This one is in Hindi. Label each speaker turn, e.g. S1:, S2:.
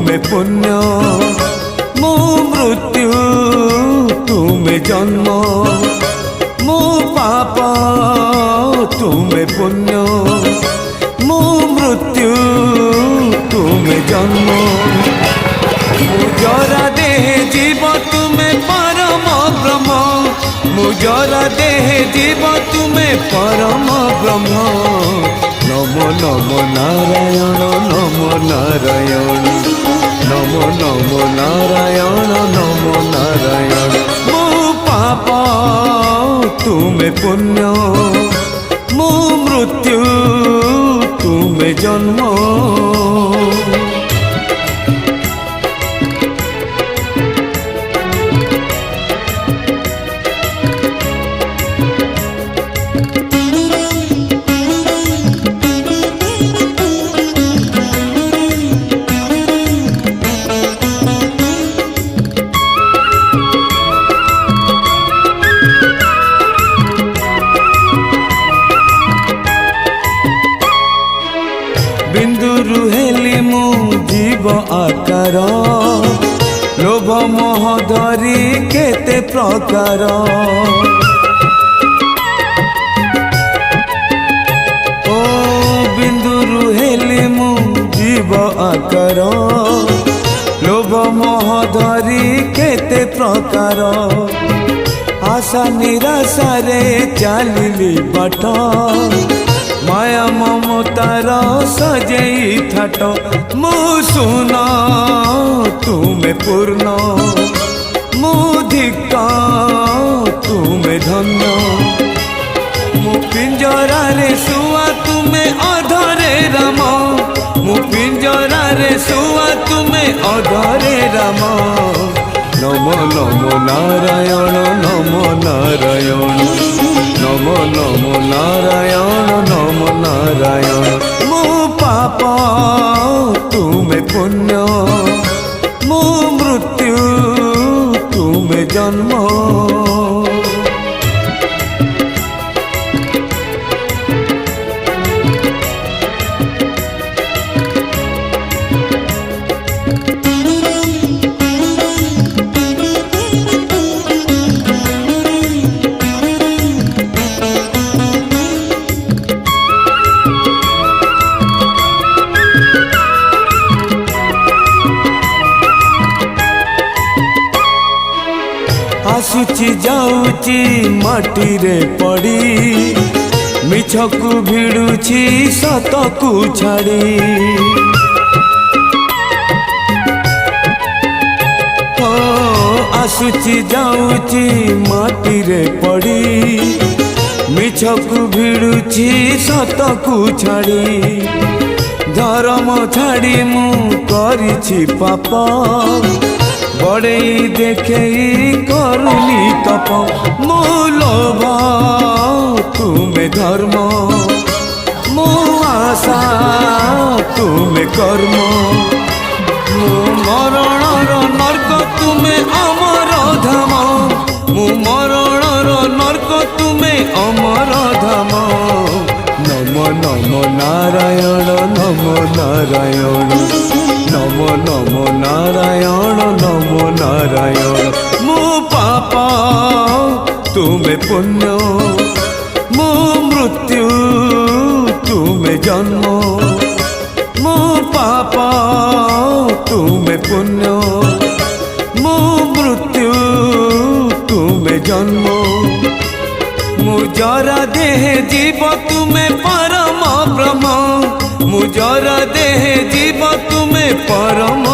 S1: तुमे पुण्य मो मृत्यु तुमे जन्म मो पाप तुमे पुण्य मो मृत्यु तुमे जन्म मुजरा देह जीव तुमे परम ब्रह्म मुजरा देह जीव तुमे परम ब्रह्म नमो नमो नारायण नमो नारायण नमो नमो नारायण नमो नारायण मो पाप तुमे पुण्य मो मृत्यु तुमे जन्म बिंदुरु हेली मु जीव आकार लोभ मोह धरी केते प्रकार ओ बिंदुरु हेली मु जीव आकार लोभ मोह धरी केते प्रकार आशा निराशा रे चलिली बाट माया ममतार सजेई थाट मु सुना तुमे पूर्ण मु धिक्का तुमे धन्य मु पिंजरा रे सुआ तुमे अधरे राम मु पिंजरा रे सुआ तुमे अधरे राम नमो नमो नारायण नमो नारायण नमो नमो नारायण नमो नारायण मो पाप तुमे पुण्य मो मृत्यु तुमे जन्म आसुची जाऊची माटी रे पड़ी मिछकु भिड़ुची सतकु छाड़ी ओ आसुची जाऊची माटी रे पड़ी मिछकु भिड़ुची सतकु छाड़ी धर्म छाड़ी मु करिछि पाप बड़े देखे करुली तप मो लोभ तुमे धर्म मो आशा तुमे कर्म मो मरणर नर्क तुमे अमर धाम मो मरणर नर्क तुमे अमर धाम नमो नमो नारायण नमो नारायण नमो नमो नारायण नमो नारायण मो पाप तुमे पुण्य मो मृत्यु तुमे जन्म मो पाप तुमे पुण्य मो मृत्यु तुमे जन्म मुजरा देह जीव तुमे परम ब्रह्म मुजरा देह जीव तुमे परम